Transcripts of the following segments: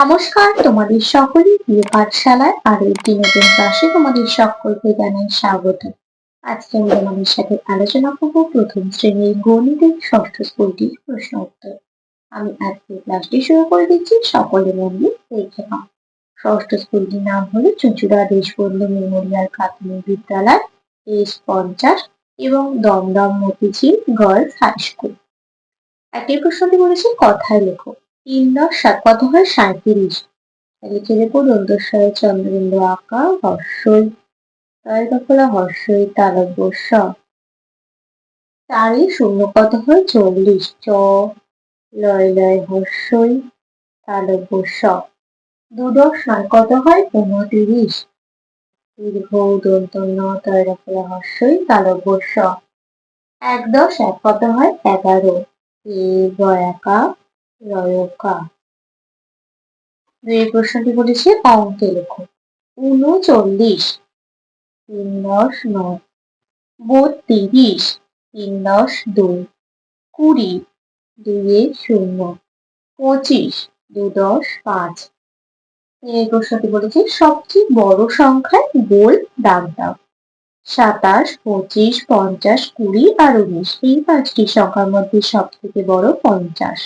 নমস্কার, তোমাদের সকলের প্রিয় পাঠশালায় আরো একটি নতুন ক্লাসে তোমাদের সকলকে জানাই স্বাগত। আজকে আমি তোমাদের সাথে আলোচনা করব প্রথম শ্রেণীর গণিতের ষষ্ঠ স্কুলটির প্রশ্ন উত্তর। আমি আজকে ক্লাসটি শুরু করে দিচ্ছি, সকলে মন দিয়ে দেখে নাও। ষষ্ঠ স্কুলটির নাম হলো চুঁচুড়া দেশবন্ধু মেমোরিয়াল প্রাথমিক বিদ্যালয় S50 এবং Dum Dum Motijheel girls high school. একই প্রশ্নটি বলেছে কথায় লেখো। 3×7 কত হয়? 37। লিখে দেবো দন্তস্বরে চন্দ্রবিন্দু আঁকা হর্ষই তয় দফলা হর্ষই তালব্য স। 4 শূন্য কত হয়? 40। চ লয় লয় হর্ষই তালব্য স। 2×9 কত হয়? 35। দীর্ঘ দন্ত ন তয় দফলা হর্ষই তালব্য স। 1×1 কত হয়? 11। এ গয়াকা রয়কা। দুই প্রশ্নটি বলেছে অঙ্কে লেখো। 39 3×9, 32 3×2, 20 2×0, 25 2×5। এই প্রশ্নটি বলেছে সবচেয়ে বড় সংখ্যায় গোল দাগ দাও। 27 25 50 20 আর 19। এই পাঁচটি সংখ্যার মধ্যে সব থেকে বড় 50।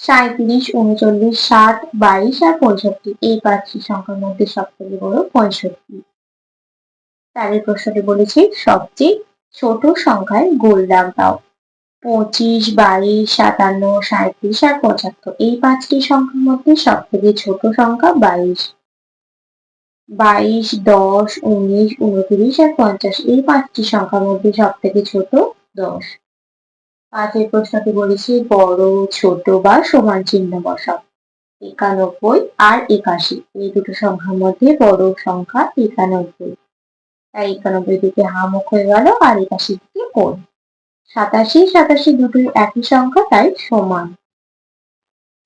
37 39 60 22 আর 65। এই পাঁচটি সংখ্যার মধ্যে সব থেকে বড় 65। তারের প্রশ্নটি বলেছি সবচেয়ে ছোট সংখ্যায় গোল দাগ দাও। 25 22 57 37 আর 75। এই পাঁচটি সংখ্যার মধ্যে সব থেকে ছোট সংখ্যা 22। 22 10 19 29 আর 50। এই পাঁচটি সংখ্যার মধ্যে সব থেকে ছোট 10। পাঁচের প্রশ্নটি বলেছি বড় ছোট বা সমান চিহ্ন বসাও। 91 আর 81। এই দুটো সংখ্যার মধ্যে বড় সংখ্যা 91। তাই 91 দিকে হা মুখ হয়ে গেল আর 81 দিকে কোণ। 87 87 দুটোই একই সংখ্যা, তাই সমান।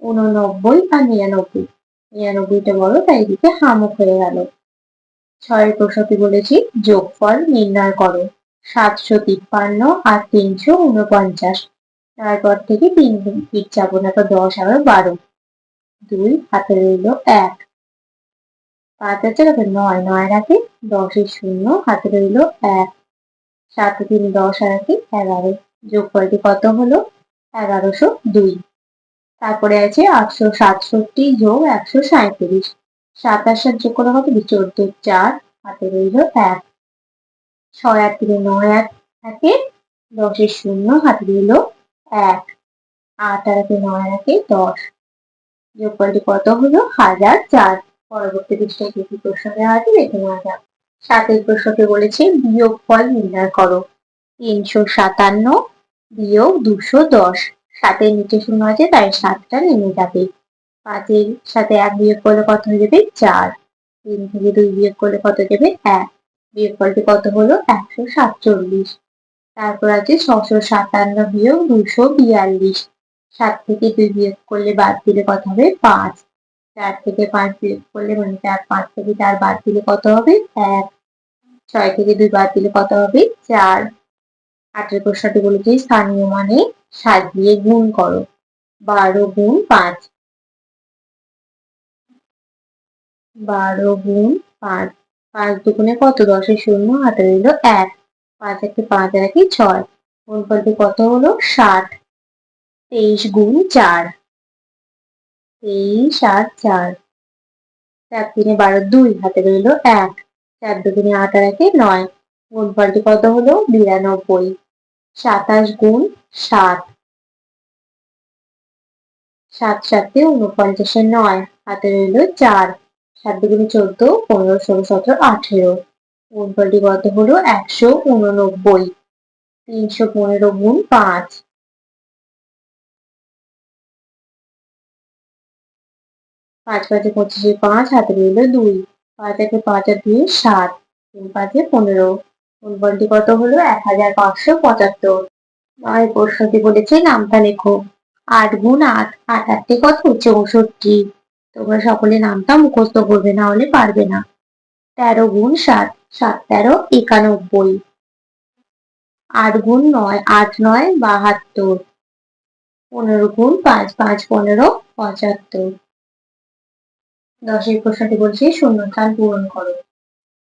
89 আর 99। 99টা বড়, তাই এদিকে হা মুখ হয়ে গেল। 6 প্রশ্নটি বলেছি যোগফল নির্ণয় করো। 753 আর 349। তারপর থেকে 3 দিক যাবো না, তো 10 আর 12। 2 হাতে রইল 1। 5 আছে কত? 9 9 রাখে 10 শূন্য হাতে রইল 1। 7 3 10 আর 11। যোগফলটি কত হলো? 1102। তারপরে আছে 867 যোগ 137। 7 আর 7 যোগ করা কত? 14 4 হাতে রইল 1। 6 আর 3 9 1 থাকে 10 শূন্য হাতে রইল 1। 8 আর 9 রাখে 10। যোগফলটি কত হলো? 1004। পরবর্তী পৃষ্ঠায় কি কি প্রশ্ন দেওয়া আছে দেখে নেওয়া যাক। 7 প্রশ্নটি বলেছে বিয়োগফল নির্ণয় করো। 357 বিয়োগ 210। 7 নিচে শূন্য আছে, তাই 7টা নেমে যাবে। 5 সাথে 1 বিয়োগ করলে কত হয়ে যাবে? 4। 3 থেকে 2 বিয়োগ করলে কত যাবে? 1। বিয়োগফলটি কত হলো? 147। তারপর আছে 657 বিয়োগ 242। 7 থেকে 2 বিয়োগ করলে বাদ দিলে কত হবে? 5। 4 থেকে 5 বিয়োগ করলে মানে 5 থেকে 4 বাদ দিলে কত হবে? 1। 6 থেকে 2 বাদ দিলে কত হবে? 4। 8 প্রশ্নটি বলেছে স্থানীয় মানে সাজিয়ে গুণ করো। 12 গুণ 5। 12 গুণ 5। 5 দুগুণে কত? 10 শূন্য হাতে রইল 1। 5 একে 5 আর 1 6। গুণফলটি কত হলো? 60। 23 গুণ 4। 23 আর 4। 4 3 12 2 হাতে রইল 1। 4 দুগুণে 8 আর 1 9। গুণফলটি কত হলো? 92। 27 গুণ 7। 7 7 49 9 হাতে রইল 4। 7 দুগুণে 14 15 16 17 18। গুণফলটি কত হলো? 189। 315 গুণ 5। 5 5 25 5 হাতে রইল 2। 5 একে 5 আর 2 7। 3 5 15। গুণফলটি কত হলো? 1575। আর প্রশ্নটি বলেছে নামটা লেখো। 8 গুণ 8। 8 8 কত? 64। তোমরা সকলে নামটা মুখস্থ করবে, না হলে পারবে না। 13 গুণ 7। 7 13 91। 8 গুণ 9। 8 9 72। 15 গুণ 5। 5 15 75। 10 প্রশ্নটি বলছে শূন্যস্থান পূরণ করো।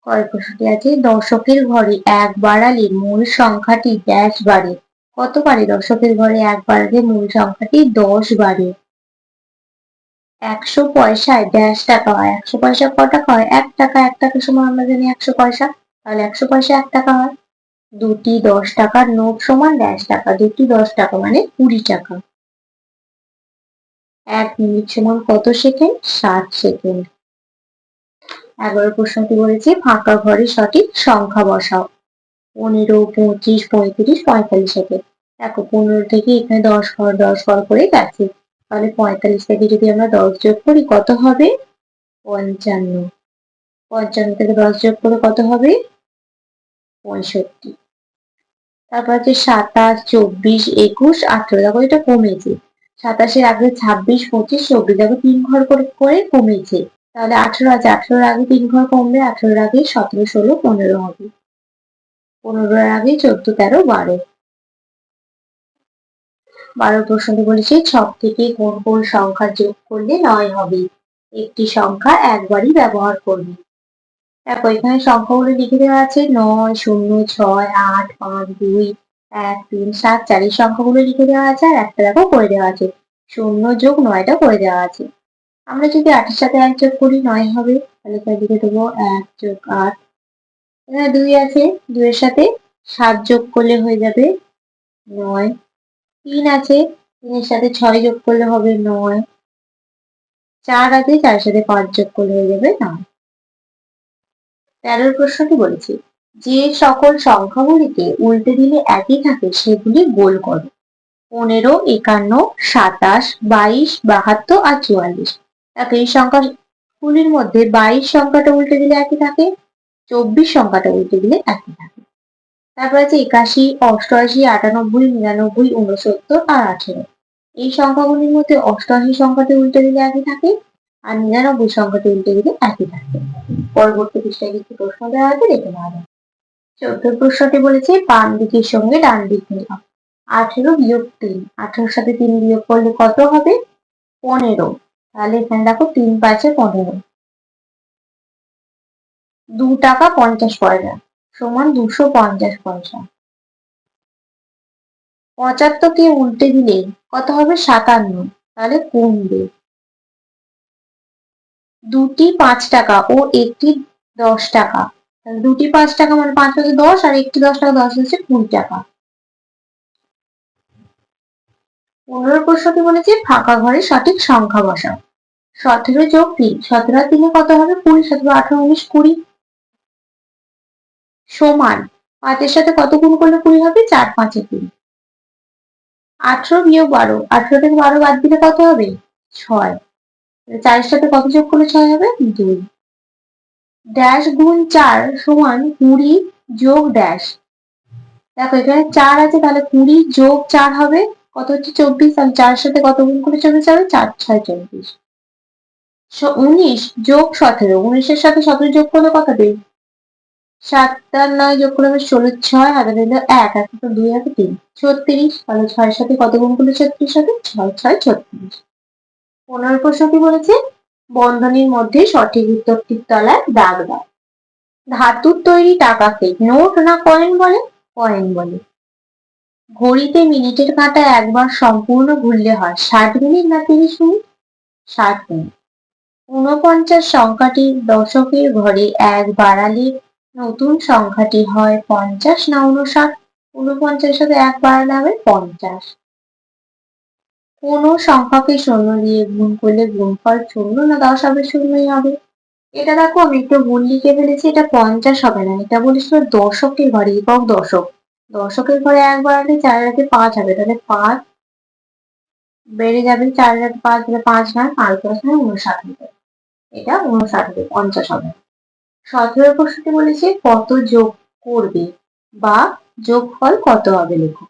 কয় প্রশ্নটি আছে, দশকের ঘরে এক বাড়ালে মূল সংখ্যাটি ড্যাশ বাড়ে। কত বাড়ে? দশকের ঘরে এক বাড়ালে মূল সংখ্যাটি 10 বাড়ে। 100 পয়সায় ড্যাশ টাকা হয়। 100 পয়সা ক টাকা হয়? 1 টাকা। 1 টাকার সময় আমরা জানি 100 পয়সা, তাহলে 100 পয়সা 1 টাকা হয়। দুটি 10 টাকার নোট সমান ড্যাশ টাকা। দুটি 10 টাকা মানে 20 টাকা। 1 মিনিট সমান কত সেকেন্ড? 60 সেকেন্ড। 11 প্রশ্নটি বলেছে ফাঁকা ঘরে সঠিক সংখ্যা বসাও। 15, 25, 35, 45 সেকেন্ড। দেখো 15 থেকে এখানে 10 ঘর করে গেছে, তাহলে 45 থেকে যদি আমরা 10 যোগ করি কত হবে? 55। 55 থেকে 10 যোগ করে কত হবে? 65। তারপর হচ্ছে 27, 24, 21, 18। দেখো এটা কমেছে। 27-এর আগে 26, 25, 24। দেখো 3 ঘর করে কমেছে। তাহলে 18 আছে, 18-এর আগে 3 ঘর কমবে। 18-এর আগে 17, 16, 15 হবে। 15-এর আগে 14, 13, 12। 12 প্রশ্নটি বলেছে ছক থেকে কোন কোন সংখ্যা যোগ করলে 9 হবে। একটি সংখ্যা একবারই ব্যবহার করবে। দেখো এখানে সংখ্যাগুলো লিখে দেওয়া আছে 9, 0, 6, 8, 5, 2, 1, 3, 7, 4। এই সংখ্যাগুলো লিখে দেওয়া আছে আর একটা দেখো করে দেওয়া আছে 0 যোগ 9টা করে দেওয়া আছে। আমরা যদি 8-এর সাথে 1 যোগ করি 9 হবে, তাহলে এখানে লিখে দেবো 1 যোগ 8। এখানে 2 আছে, 2 এর সাথে 7 যোগ করলে হয়ে যাবে 9। 3 আছে, 3 এর সাথে 6 যোগ করলে হবে 9। 4 আছে, 4-এর সাথে 5 যোগ করলে হয়ে যাবে 9। 13 প্রশ্নটি বলেছে যে সকল সংখ্যাগুলিকে উল্টে দিলে একই থাকে সেগুলি গোল করো। 15, 51, 27, 22, 72 আর 44। দেখো এই সংখ্যাগুলির মধ্যে 22 সংখ্যাটা উল্টে দিলে একই থাকে, 24 সংখ্যাটা উল্টে দিলে একই থাকে। তারপর আছে 81, 88, 98, 99, 69 আর 18। এই সংখ্যাগুলির মধ্যে 88 সংখ্যাটি উল্টে দিলে একই থাকে আর 99 সংখ্যাটি উল্টে দিলে একই থাকে। পরবর্তী পৃষ্ঠায় কিছু প্রশ্ন দেওয়া আছে, দেখে নেওয়া যাক। 14 প্রশ্নটি বলেছে বাম দিকের সঙ্গে ডান দিক মিলাও। 18 বিয়োগ 3। 18-এর সাথে 3 বিয়োগ করলে কত হবে? 15। তাহলে এখানে দেখো 3 5 15। 2 টাকা 50 পয়সা সমান 250 পয়সা। 75 কে উল্টে দিলে কত হবে? 57। তাহলে কমবে। দুটি 5 টাকা ও একটি 10 টাকা। তাহলে দুটি 5 টাকা মানে 5 5 10 আর একটি 10 টাকা, 10 হচ্ছে 20 টাকা। 15 প্রশ্নটি বলেছে ফাঁকা ঘরে সঠিক সংখ্যা বসাও। 17 যোগ 3। 17 আর 3 কত হবে? 20। 17, 18, 19, 20 সমান 5 এর সাথে কত গুণ করলে 20 হবে? 4 5 20। 18 বিয়োগ 12। 18 থেকে 12 বাদ দিলে কত হবে? 6। 4 এর সাথে কত যোগ করলে 6 হবে? 2। ড্যাশ গুণ 4 সমান 20 যোগ ড্যাশ। দেখো এখানে 4 আছে, তাহলে 20 যোগ 4 হবে কত হচ্ছে? 24। তাহলে 4 এর সাথে কত গুণ করে 24 হবে? 4 6 24। 19 যোগ 17। 19 এর সাথে 17 যোগ করলে কত হবে? 7 আর 9 যোগ করলে হবে 16। 6 হাতে দিলে 1, এক তো 2 হাতে 3, 36। তাহলে 6 এর সাথে কত গুণ করলে 36 হবে? 6 6 36। 15 প্রশ্নটি বলেছে বন্ধনীর মধ্যে সঠিক উত্তরটির তলায় দাগ দাও। ধাতুর তৈরি টাকাকে নোট না কয়েন বলে? কয়েন বলে। ঘড়িতে মিনিটের কাঁটা একবার সম্পূর্ণ ঘুরলে হয় 60 মিনিট না 30 মিনিট? 60 মিনিট। 49 সংখ্যাটি দশকের ঘরে এক বাড়ালে নতুন সংখ্যাটি হয় 50 না 59? 49-এর সাথে 1 বাড়ালে হবে 50। কোন সংখ্যাকে শূন্য দিয়ে গুণ করলে গুণফল শূন্য না 10 হবে? শূন্যই হবে। এটা দেখো আমি একটু ভুল লিখে ফেলেছি, এটা 50 হবে না, এটা বলেছিল দশকের ঘরে, একক দশক। দশকের ঘরে 1 বাড়ালে 4 এর আগে 5 হবে, তাহলে 5 বেড়ে যাবে। 4 এর আগে 5 দিলে 5 নয়, 5 10 নয় 59 হবে। এটা 59 হবে, 50 হবে। 17 প্রশ্নটি বলেছে কত যোগ করবে বা যোগফল কত হবে লেখো।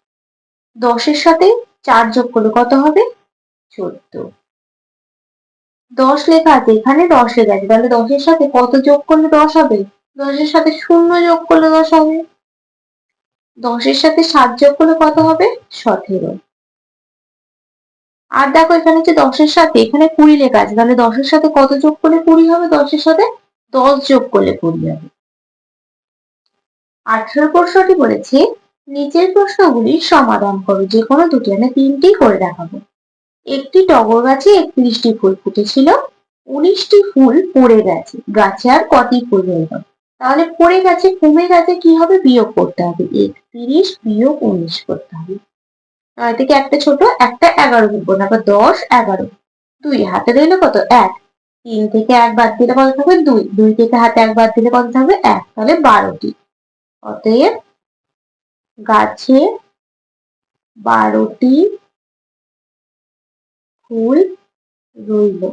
10 এর সাথে 4 যোগ করলে কত হবে? 14। 10 লেখা আছে, এখানে 10 লেখা আছে, তাহলে 10 এর সাথে কত যোগ করলে 10 হবে? 10 এর সাথে 0 যোগ করলে 10 হবে। 10 এর সাথে 7 যোগ করলে কত হবে? 17। আর দেখো এখানে হচ্ছে 10-এর সাথে এখানে 20 লেখা আছে, তাহলে 10-এর সাথে কত যোগ করলে 20 হবে? 10-এর সাথে 10 যোগ করলে 20 হবে। 18 প্রশ্নটি বলেছে নিচের প্রশ্নগুলির সমাধান করো, যে কোনো দুটি, আমি তিনটি করে দেখাবো। একটি টগর গাছে 31টি ফুল ফুটেছিল, 19টি ফুল পড়ে গেছে, গাছে আর কটি ফুল রইল? তাহলে পড়ে গেছে, কমে গেছে, কি হবে? বিয়োগ করতে হবে, 31 বিয়োগ 19 করতে হবে। 9 থেকে একটা ছোট, একটা 11 লিখবো না, 10 11 2 হাতে রইলো কত? 1। 3 থেকে 1 বাদ দিলে কত থাকবে? 2। 2 থেকে হাতে 1 বাদ দিলে কত থাকবে? 1। তাহলে 12টি। অতএব গাছে 12টি ফুল রইল।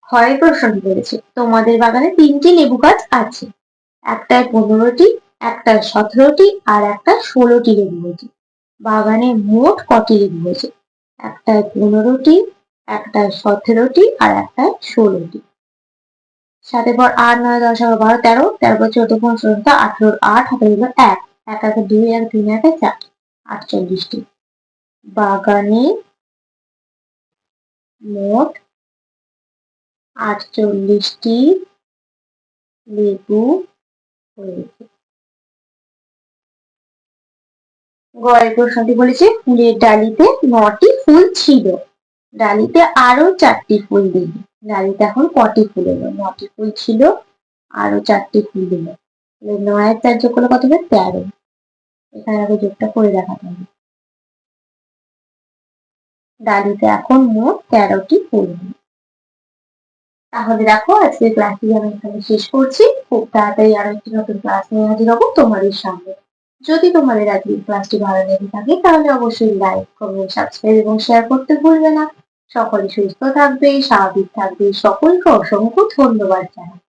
হয় প্রশ্নটি বলেছে তোমাদের বাগানে 3টি লেবু গাছ আছে, একটায় 15টি, একটায় 17টি আর একটা 16টি লেবু হয়েছে। বাগানে মোট কটি লেবু হয়েছে? একটায় 15টি, একটায় 17টি আর একটায় 16টি। 7 পর 8 9 10 11 12 13, 13 পর 14 15 16 18, 8 হাতে রইল 1, 1 1 2 1 3 1 4, 48টি। বাগানে মোট 48টি লেবু হয়েছে। গয়ের প্রশ্নটি বলেছে ফুলের ডালিতে 9টি ফুল ছিল, ডালিতে আরো 4টি ফুল দিল, ডালিতে এখন কটি ফুল এলো? 9টি ফুল ছিল, আরো 4টি ফুল দিল, 9 আর 4 যোগ করলে কত হবে? 13। এখানে আগে যোগটা করে দেখাতে হবে। ডালিতে এখন মোট 13টি ফুল হলো। তাহলে দেখো আজকের ক্লাসটি আমি এখানে শেষ করছি। খুব তাড়াতাড়ি আরো একটি নতুন ক্লাস নিয়ে হাজির হবো তোমাদের সামনে। যদি তোমাদের আজকের ক্লাসটি ভালো লেগে থাকে তাহলে অবশ্যই লাইক, কমেন্ট, সাবস্ক্রাইব এবং শেয়ার করতে ভুলবে না। সকলে সুস্থ থাকবে, স্বাভাবিক থাকবে। সকলকে অসংখ্য ধন্যবাদ জানাই।